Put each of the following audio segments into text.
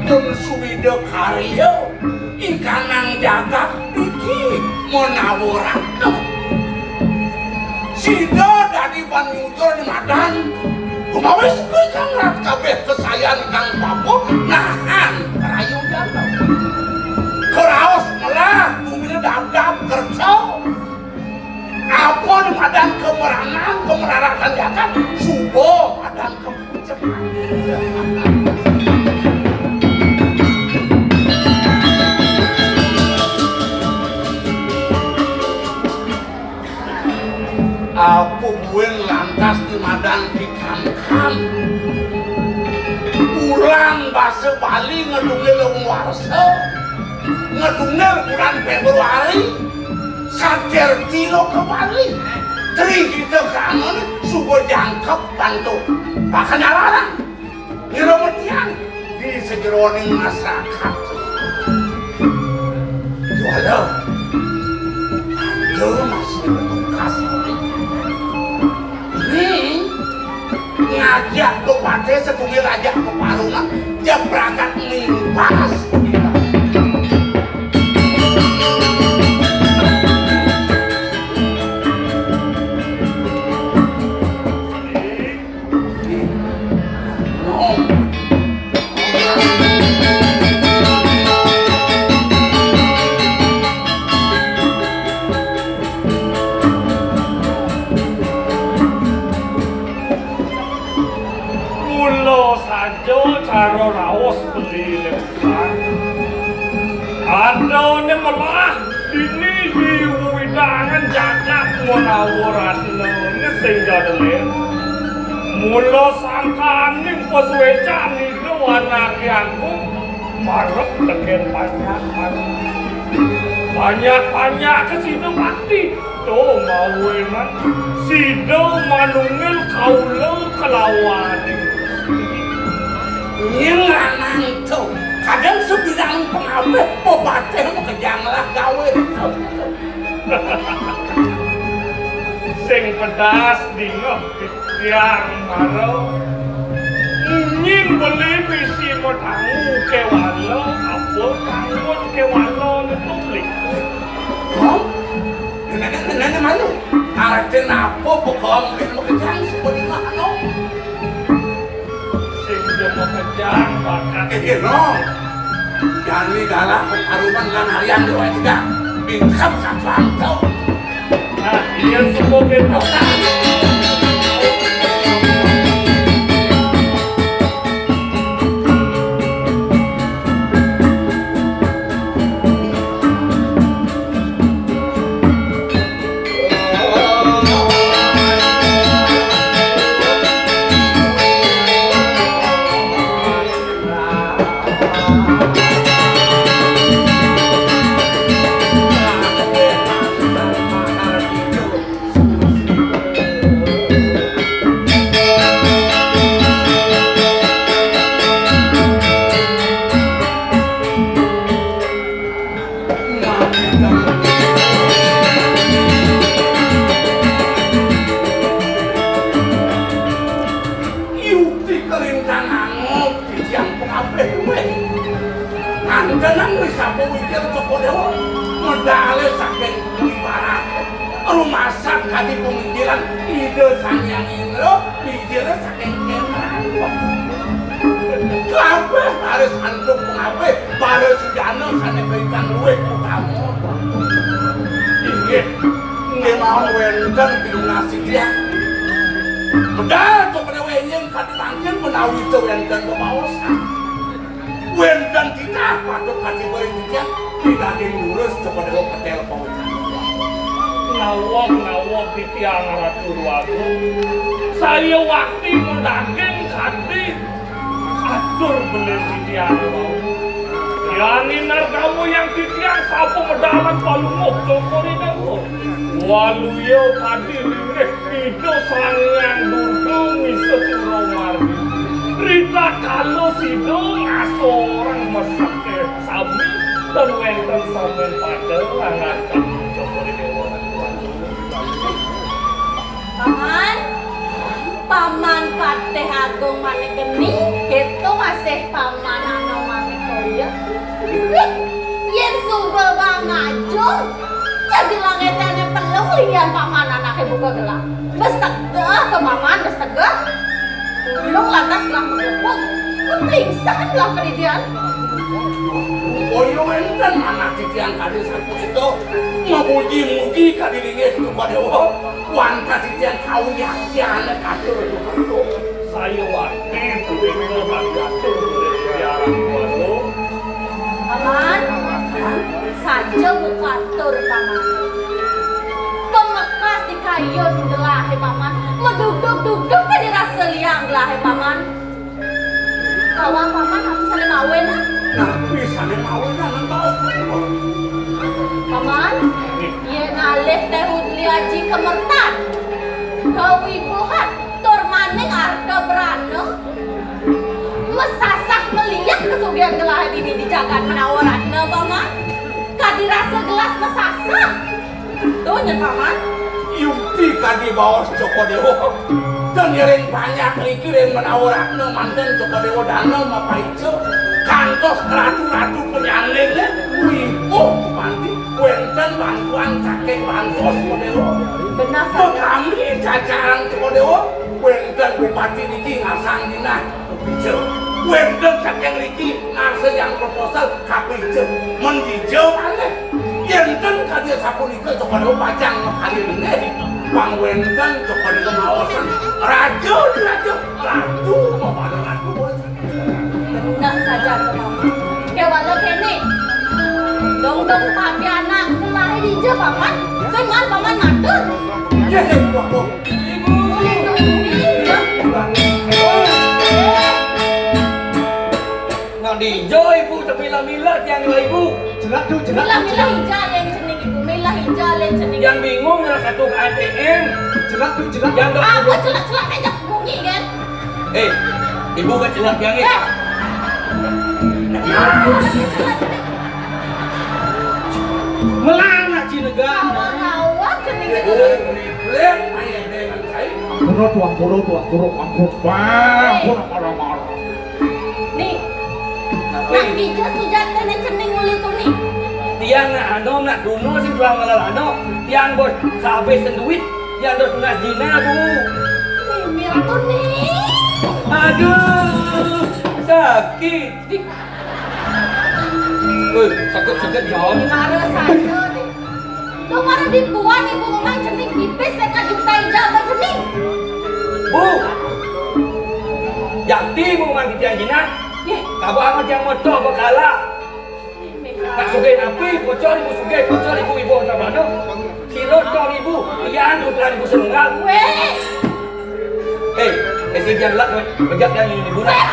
ageng suwida karya ingkang jagat iki menawuran sida dadi panyudur madan kumawis kuwi kang rat kabeh kesayan kang papo nahan rayu jana keraos melah bumi dadap kerja apa madan kemeranan kemerarakan jagat subo madan kepucepan aku buin lantas di madan di kam-kam ulang basa Bali ngedungil warsa ngedungil bulan Februari sadir tilo ke Bali tri kita kanon subuh jangkep bantu bahkan larang ngirometian di sejeroning masyarakat jualan ada masih bertugas ngajak ke pate sebungil aja ke parungan dia berangkat mimpas karo raos beli lebusan adone melah ini di widangan jagat menawuran sing dadele mula sangkaning pesuecan itu anakku marep tegen banyak kesido mati tuh mawenan sido manungil kaula kelawan ngilanang itu kadang sebidang pengabeh bopateh mekejanglah gawe sing pedas dingah tiang maro ingin beli misi motangu kewalo apa tangun kewalo netuplik nenek malu artinya apa pokok mekejang seperti mana kejang bakat no jadi galah pertarungan lan harian dua tiga bingkap satu angkau nah iya semua kita medale saking Wibarat rumasak kadi pemikiran ide Sangyang Indra pikirnya saking Kemeran kabeh harus antuk pengabeh baru sejana sane berikan luwih utama inggih mau wenten pidung nasi dia medal kepada wenyeng kadi tangkin menawi itu wenten kebawasan wenten kita patut kadi berikan tidak dilurus kepada hotel pawajan nawak di tiang Ratu Ruwago saya waktu mendaging kadi atur bener di tiang mau yani kamu yang di tiang sapu medalan palungok jokori dago walu yo kadi lirik itu sangang dudung bisa Suromardi Rita kalau sido asorang mesake sami dan wenten sampean pada langan kamu jokori dewa Paman Patih Agung Manegeni itu masih paman ano Manegeni bingung. Jadi langetnya pelung lian paman anaknya buka gelang. Bestegah ke paman, bestegah. Belum lantas gelang menggepuk. Pingsan lah keridian. Boyo enten mana titian kadi satu itu memuji-muji kadi dingin itu Dewa. Wanta titian kau yang tiana katur itu katur. Saya wakil begitu bagatur dari Wago. Paman, saja bukatur paman. Pemekas di kayu gelah paman. Meduduk-duduk kan dirasa liang gelah paman. Kawan paman habis ada mawen ah? Nah, bisa nih mau jangan tahu. Paman, ia ngalih tehud liaji kemertan. Kau ibu hat, tur maning arda berana. Mesasak melihat kesugihan gelah ini dijagat menawarannya, paman. Kadi rasa gelas mesasak. Tuh nyen paman. Yukti kadi bawas Joko Dewa. Dan yang banyak lagi yang menawarannya mantan Joko Dewa dana mapaice. Kantos ratu-ratu penyandingnya wimpuh mati wenten bantuan kakek bantuan Joko Dewa. Benar kami jajaran Joko Dewa wenten bupati niki ngasang dina kepice wenten kakek niki ngasang yang proposal kapice mendijau aneh yenten kadia sapunika Joko Dewa pacang kali ini bang wenten Joko Dewa mawasan raju memadang ratu benar saja paman. Kewala kene. Dong-dong papi anak kelahi dija paman. Seman paman matur. ya waktu Nggak dijo ibu, termila-mila tiang ibu. jelas tuh Mila hijau yang cening ibu. Mila hijau yang cening. Yang bingung nggak satu ATM. jelas Yang nggak Apa celak-celak aja bunyi kan? Ibu kan celak yang ini. Melana Cinegara. Awak cening itu. Blem ayah dengan saya Puro ampun marah. Nih. Nak hijau sujata nih cening uli tu nih. Tiang nak nak kuno sih tuang ngalano. Tiang bos kehabisan duit. Tiang dos ngajina bu. Mira tu nih. Aduh, sakit. Sakit John. Marah saja nih. Tuh marah dibuang ibu ngomong cening tipis saya juta hijau apa cening. Bu, Yakti mau mandi tiang jina. Kamu amat yang motor bakala. Nak sugay napi, bocor ibu tabano. Siro tong ibu, iyan utran ibu senengal. Weh. Kasi diyan lang, bajak yang ini ibu nak.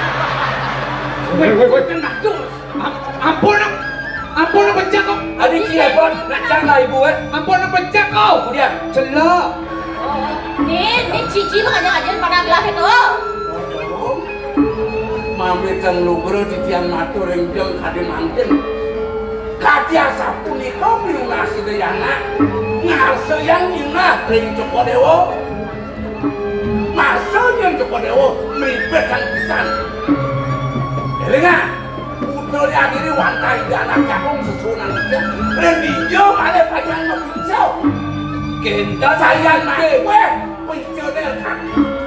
Woi, tenang tuh. Ampun nak pecah kau. Adik cirebon, nak canglah ibu Ampun nak pecah kau. Kemudian, Celak. Nih cici mah ngajar pada gelas itu. mami teng lugro di tiang matur yang jeng kade mangkin kadia sapunika pilunasi dayana ngase yang inah ring Joko Dewa masa yang Joko Dewa meribetan pisan elinga putra diadiri wantai dana cakung sesunan dia ring dijo male pajang ngepincau kita sayang mah pincau del kan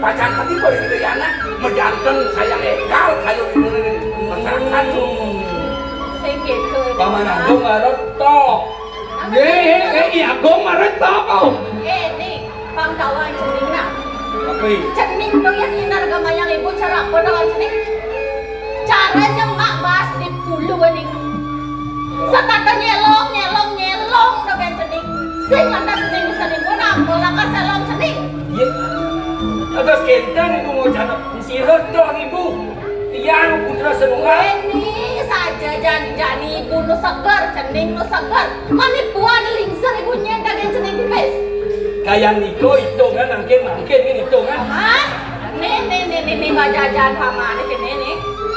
pajang tadi boleh gede anak menjantan sayang ekal kayu ini masyarakat Sedikit ke. paman aku ngarot tok. Iya, gua marah tau kau. Nih, pangkawan cening nak. Tapi, Cening dong yang inar gamayang ibu cara apa dong cening? Caranya mak bahas di puluh nih. Setata nyelong dong yang cening. Sing lantas cening bisa dimunang, bola kasalong cening. ya, atas kita nih mau cana sirot tok ibu. Tiang putra senungal. Ini saja jani ibu nu segar, cening nu segar. Mani puan lingser ibunya kalian cening tipis. Kayak Niko hitungan, mungkin ini hitungan. Paman, nih bajajan paman ini.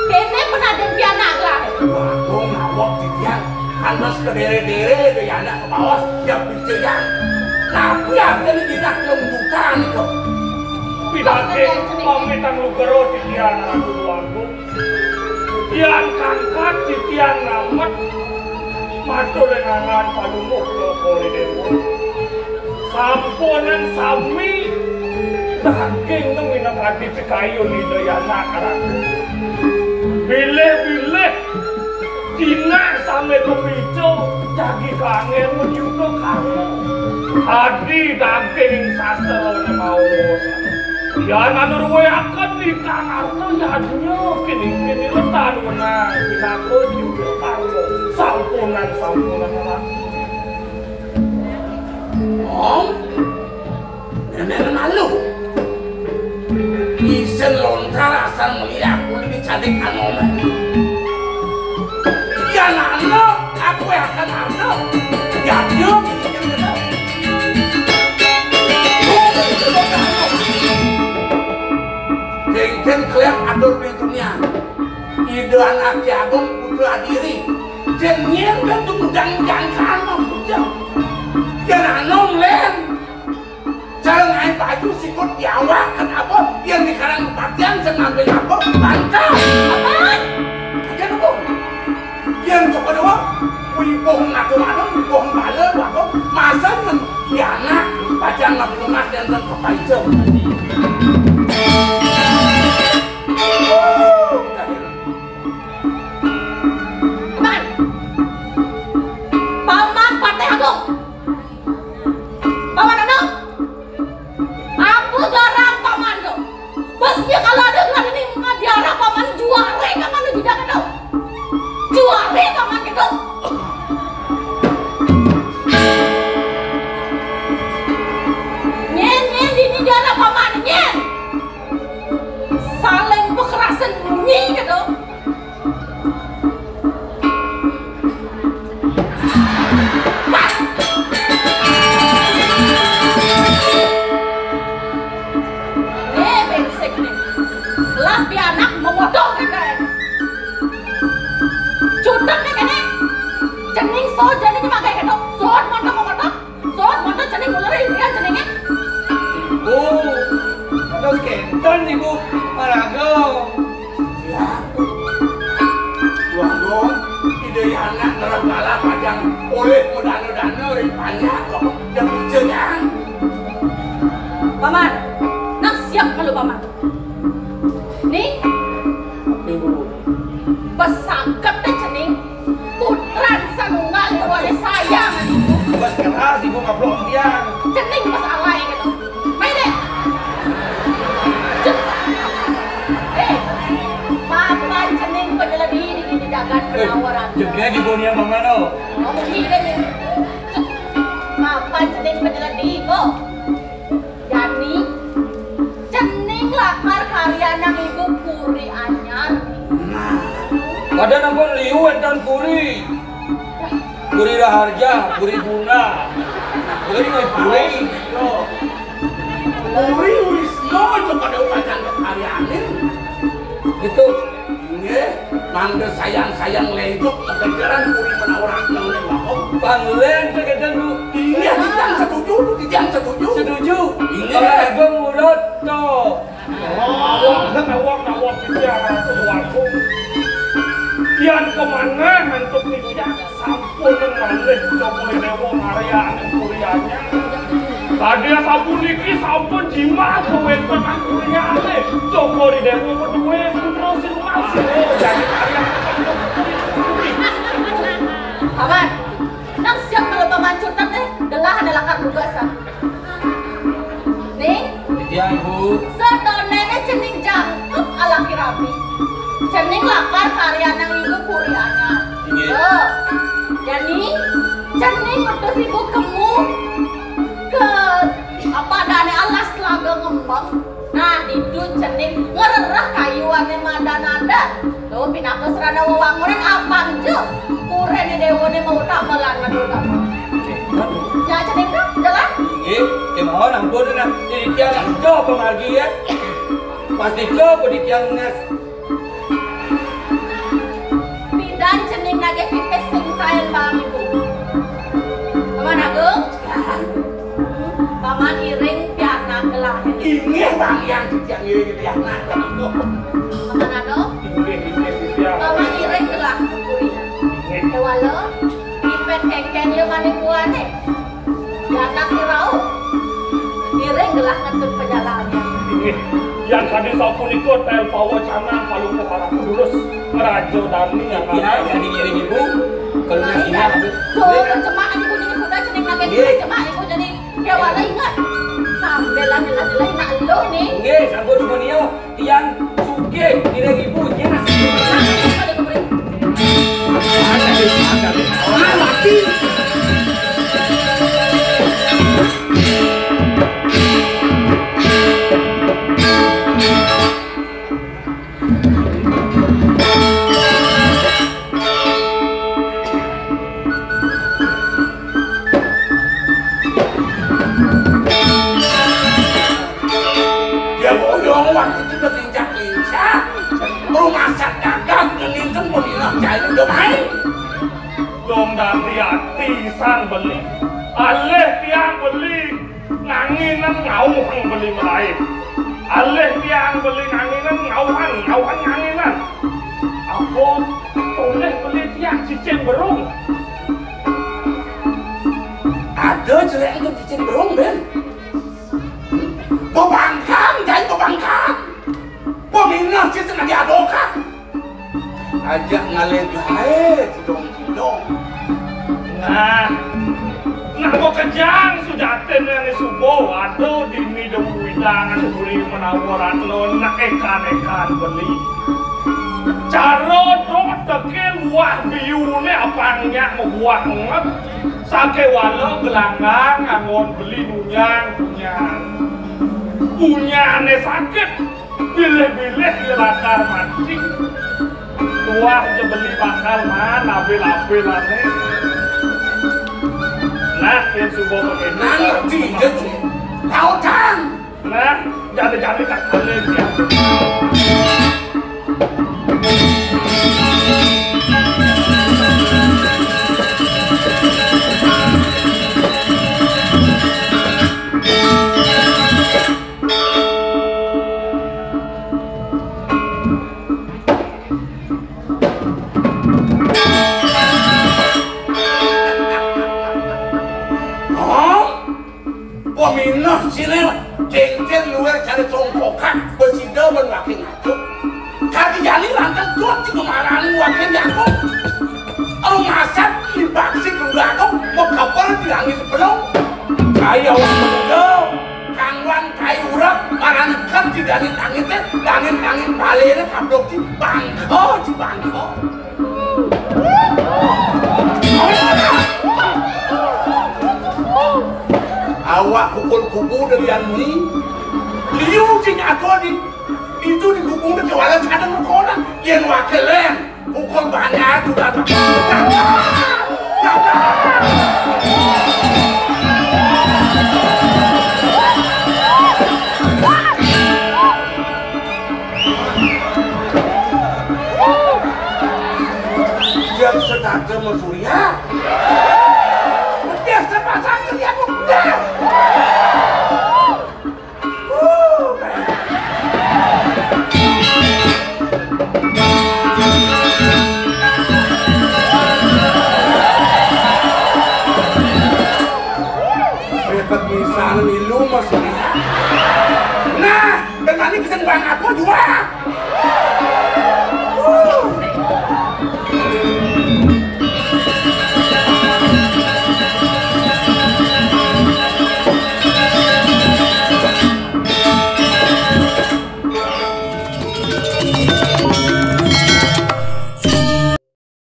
Kene pernah ada pianak lah. waduh ngawak di tiang kandas ke dere-dere dari anak ke bawah yang pincayang tapi ada di dinak yang bukan itu Pidake, pamitang lugaro di tiang ratu luangku. Tiang kangkat di tiang namat. matur lengangan palungguh Joko Dewa. Sampunan sami daging nang minangati kayo ni Dayana karatu. Bilih-bilih dina sampe kepicu jadi kangen menyuka kamu. Hadi daging sastra mau. Ya nanur we akan nikah arto ya kini letan menang bisa juga kamu sampunan Om, nenek malu. Isen lontar asal melihat aku lebih cantik anom. Ya nano, aku akan anom. Ya dia Jengken kalian atur pintunya. Ide anak jagung putra diri. Jengnya bentuk mudang-mudangkan maksudnya. Jangan anom len. Jangan main baju sikut diawak. Kenapa? Yang di karang kepatian sengambil apa? Bantah. Apaan? Aja apa? Yang coba doang. Wibohong atur-atur, wibohong bala, waktu masa yang anak pajang ngambil emas dan kepaicam. Paman! Paman Partai Agung! Paman Agung! Aku garang paman dong. Pasti kalau ada nggak ini ngadiara paman juare paman itu tidak tahu. Juare paman itu. Nyen ini diara paman nyen. Saling kekerasan bunyi gitu. Lapi anak memotong kan cutak nih kan cening so jadi dipakai kan sot motor cening mulai dia ceningnya Ibu, terus kenton ibu Marago. Ya, dong, ide anak nerang bala pajang oleh mudana-dana yang banyak kok yang jangan. paman nak siap malu paman nih Ibu, pesangkat teh cening putran sanunggal oleh sayang bos keras ibu ngablok dia. cening masalah gitu main deh paman cening penjela diri di jagat penawaran Juga di dunia mamano. oh begini nih paman cening penjela diri kok yani cening lakar karya nang ibu puri anyar Pada nampun liu dan puri. Puri raharja, puri bunga. Puri puri. Uri semua itu pada pajang kekaryaannya. Itu Ini mangga sayang lejok kegeran puri penawaran nang wakop. panglen kegiatan lu. Iya, dijang setuju. Setuju. Ini. Kalau aku murut toh. nawak bicara keluarga. Yang kemana untuk tidak sampun mengalih Joko Dewa Maria kurianya. Tadi sampun niki sampun jima kewenten kuriane. Joko Dewa berdua putra siluman jadi karya. paman nang siap kalau paman curtat deh delah adalah kardugasan nih Ya ibu. sedonene cening jangkep ala kirabi cening lakar karya nang ibu puri anyar Iya. jadi cening utus ibu kemu ke apa dane alas telaga ngembang nah itu cening ngererah kayuane madanada lo pinaka serana wewangunan apang je kurene dewane mau tamelan madurgama ya cening dah jalan Ini kemauan ampun nak jadi tiang jauh pemargi ya. Pasti kau beri tiang nas. bidan cening nage pipes singkain bang ibu paman agung paman iring piana kelahin Ini bang yang ini anak. paman agung paman iring kelah kurinya kewalo kita dengan ibuane. Jatah si Rau. Iring gelah ngentut penjalaannya. Ini yang tadi sampun ikut tel pawo canang palu harap lurus ngerajo dami yang Ya, jadi ngiring ibu. Kalau Nah, nasinya ingat. habis. Tuh, cemakan ibu jadi kuda cening lagi cemakan ibu jadi kewala ingat. Sambil lagi nak lo nih. Nggih, sampun semuanya tiang suge ngiring ibu nya nasi. Kali keberi. Ah, laki. Dia boyong waktu itu udah lincah-lincah. Rumah sak dagang ngelinten peminah cair udah main. belum dari hati sang beli alih tiang beli nganginan ngauhan beli melain alih tiang beli nganginan ngauhan nganginan aku boleh beli tiang cicing berung Ada jelek itu cicin berung Ben. Bebangkang, jangan bebangkang. Peminah cicin lagi adokan. Ajak ngalir gae, cidong-cidong. nah mau kejang sudah tenang subuh aduh di midung widangan beli menawaran lo nak ekan beli cara dong tekil wah biune apangnya membuah nget sake walau gelanggang angon beli punya aneh sakit bilih-bilih lakar mati tuah aja beli bakal mana apel aneh nah yang subuh begini Nanti jadi tahu kan? nah jadi tak boleh ya Peminah sini jengkel luar cari tongkokan bersidau berwakil ngaco. Kaki jali lantas tuh tiga marani wakil ngaco. Orang masak dibaksi keluarga mau kabar bilangin sebelum. Kayak orang menunggu, kangwan kayu urak, marani kan tidak langit balenya kablok di bangko. Awak pukul dari ini, liu jing aku itu dihubung dengan walau kadang berkola, yang wakilnya pukul banyak itu datang. Dia sedang Surya. Dia sepasang kerja muda. Dapat misalnya milu Surya. Nah, dengan ini bisa bang aku juga.